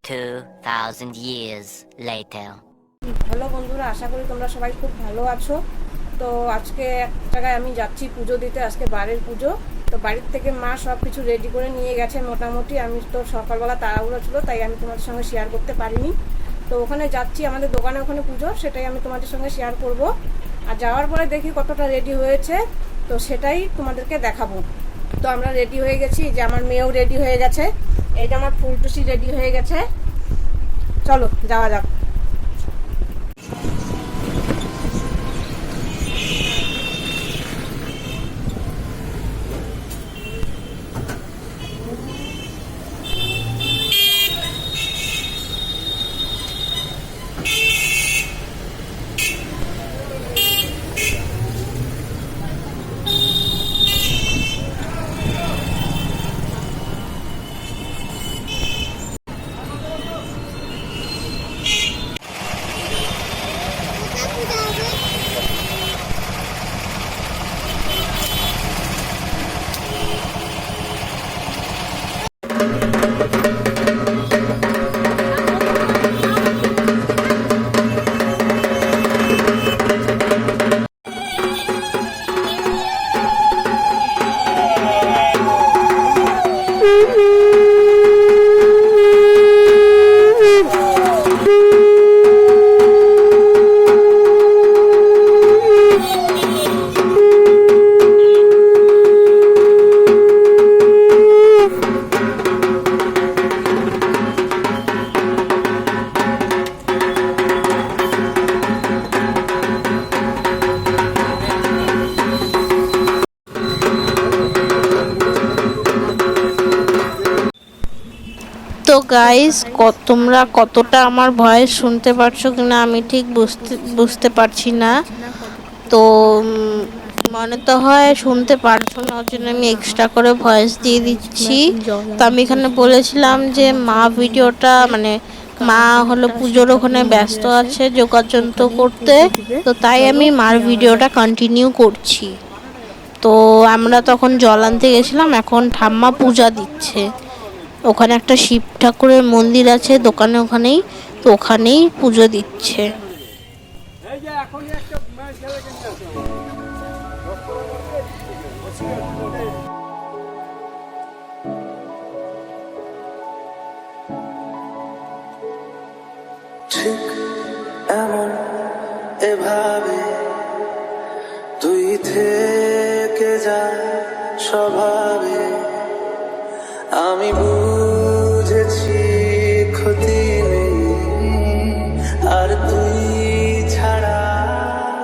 2,000 years later. Hello বন্ধুরা, আশা করি তোমরা সবাই খুব ভালো আছো। তো আজকে এক জায়গায় আমি যাচ্ছি পুজো দিতে, আজকে বাড়ির পুজো। তো বাড়ির থেকে মা সব কিছু রেডি করে নিয়ে গেছে মোটামুটি। আমি তো সকালবেলা তাড়াহুড়ো ছিল, তাই আমি তোমাদের সঙ্গে শেয়ার করতে পারিনি। তো ওখানে যাচ্ছি, আমাদের দোকানে ওখানে পুজো, সেটাই আমি তোমাদের সঙ্গে শেয়ার করব। আর যাওয়ার পরে দেখি কতটা রেডি হয়েছে, তো সেটাই তোমাদেরকে দেখাবো। তো আমরা রেডি হয়ে গেছি, যে আমার মেয়েও রেডি হয়ে গেছে, এই যে আমার ফুলটুসি রেডি হয়ে গেছে। চলো যাওয়া যাক। তো গাইস, তোমরা কতটা আমার ভয়েস শুনতে পারছো কিনা আমি ঠিক বুঝতে পারছি না। তো মনে তো হয় শুনতে পারছো না, ওর জন্য আমি এক্সট্রা করে ভয়েস দিয়ে দিচ্ছি। তো আমি এখানে বলেছিলাম যে মা ভিডিওটা মা হলো পুজোর ওখানে ব্যস্ত আছে যোগাযন্ত্র করতে, তো তাই আমি মার ভিডিওটা কন্টিনিউ করছি। তো আমরা তখন জল আনতে গেছিলাম, এখন ঠাম্মা পূজা দিচ্ছে। ওখানে একটা শিব ঠাকুরের মন্দির আছে দোকানে, ওখানেই তো ওখানেই পুজো দিচ্ছে। ঠিক এমন এভাবে তুই থেকে যা স্বভাবে, আমি বুঝেছি ক্ষতি নেই আর তুই ছাড়া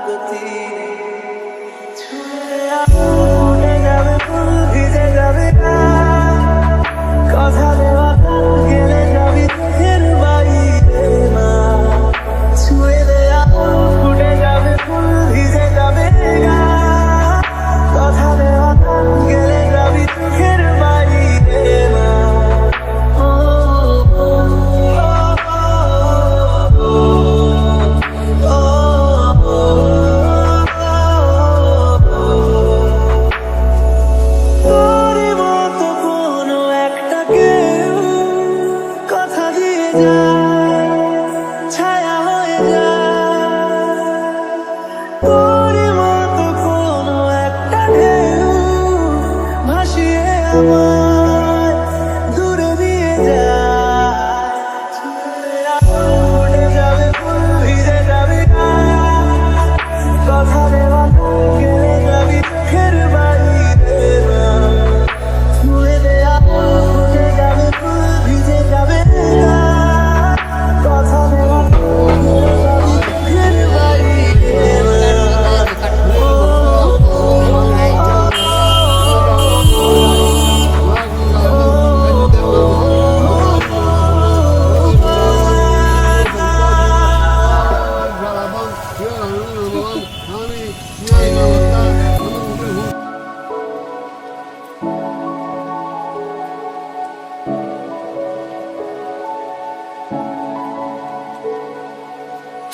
গতি নেই। ছুঁয়ে যাবে ফুল ভিজে যাবে কথা দেওয়া গেলে যাবি চোখের বাইরে না। ছুঁয়ে দেয়া ফুটে যাবে ফুল ভিজে যাবে কথা দেওয়া গেলে যাবি চোখের বাইরে না।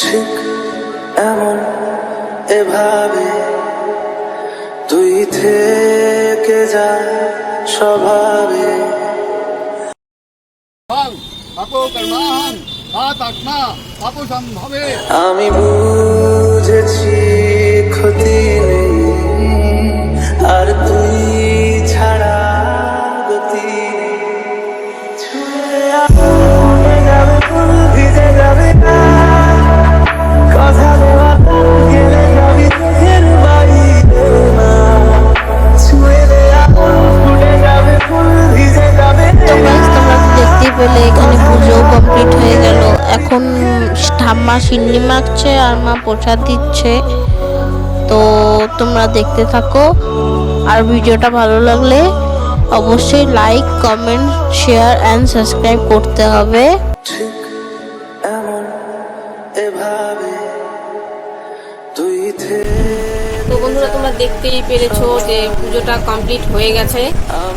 ঠিক এমন এভাবে তুই থেকে যা স্বভাবে। कर्माहं आत्मा अपसंभवे। আমি বুঝেছি ক্ষতি নেই আর তুই ছাড়া গতি নেই। ছুঁয়ে ফুটে যাবে ফুল ভিজে যাবে না, কথা দেওয়া গেলে যাবি চোখের বাইরে না। ছুঁয়ে দেয়া ফুটে যাবে ফুল ভিজে যাবে তো গাইস তোমরা তো দেখতেই পেলে এখানে পুজো কমপ্লিট হয়ে গেল। এখন ঠাম্মা সিন্নি মাখছে আর মা প্রসাদ দিচ্ছে। তো তোমরা দেখতে থাকো, আর ভিডিওটা ভালো লাগলে অবশ্যই like, comment, share and subscribe করতে হবে। ঠিক এমন এভাবে তুই তো বন্ধুরা তোমরা দেখতেই পেরেছো যে পুজোটা কমপ্লিট হয়ে গেছে।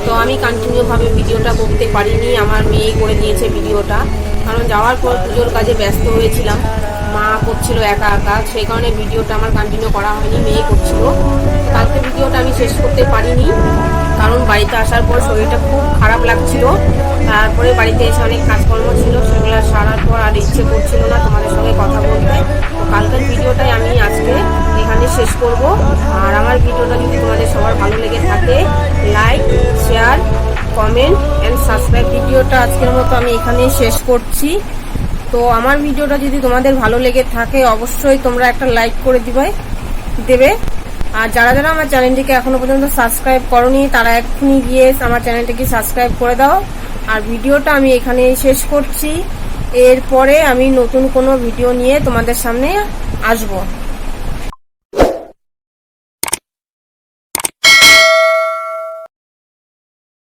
তো আমি কন্টিনিউ ভাবে ভিডিওটা করতে পারিনি, আমার মেয়ে করে দিয়েছে ভিডিওটা, কারণ যাওয়ার পর পুজোর কাজে ব্যস্ত হয়েছিলাম, মা করছিল একা একা, সেই কারণে ভিডিওটা আমার কন্টিনিউ করা হয়নি, মেয়ে করছিল। কালকে ভিডিওটা আমি শেষ করতে পারিনি, কারণ বাড়িতে আসার পর শরীরটা খুব খারাপ লাগছিল। তারপরে বাড়িতে এসে অনেক কাজকর্ম ছিল, সেগুলো সারার পর আর ইচ্ছে করছিল না তোমাদের সঙ্গে কথা বলতে। তো কালকের ভিডিওটাই আমি আজকে এখানে শেষ করব। আর আমার ভিডিওটা যদি তোমাদের সবার ভালো লেগে থাকে, like, share, comment and subscribe. ভিডিওটা আজকের মতো আমি এখানেই শেষ করছি। তো আমার ভিডিওটা যদি তোমাদের ভালো লেগে থাকে অবশ্যই তোমরা একটা লাইক করে দেবে। আর যারা যারা আমার চ্যানেলটিকে এখনো পর্যন্ত সাবস্ক্রাইব করোনি তারা এক্ষুনি গিয়ে আমার চ্যানেলটিকে সাবস্ক্রাইব করে দাও। আর ভিডিওটা আমি এখানেই শেষ করছি। এরপরে আমি নতুন কোনো ভিডিও নিয়ে তোমাদের সামনে আসবো।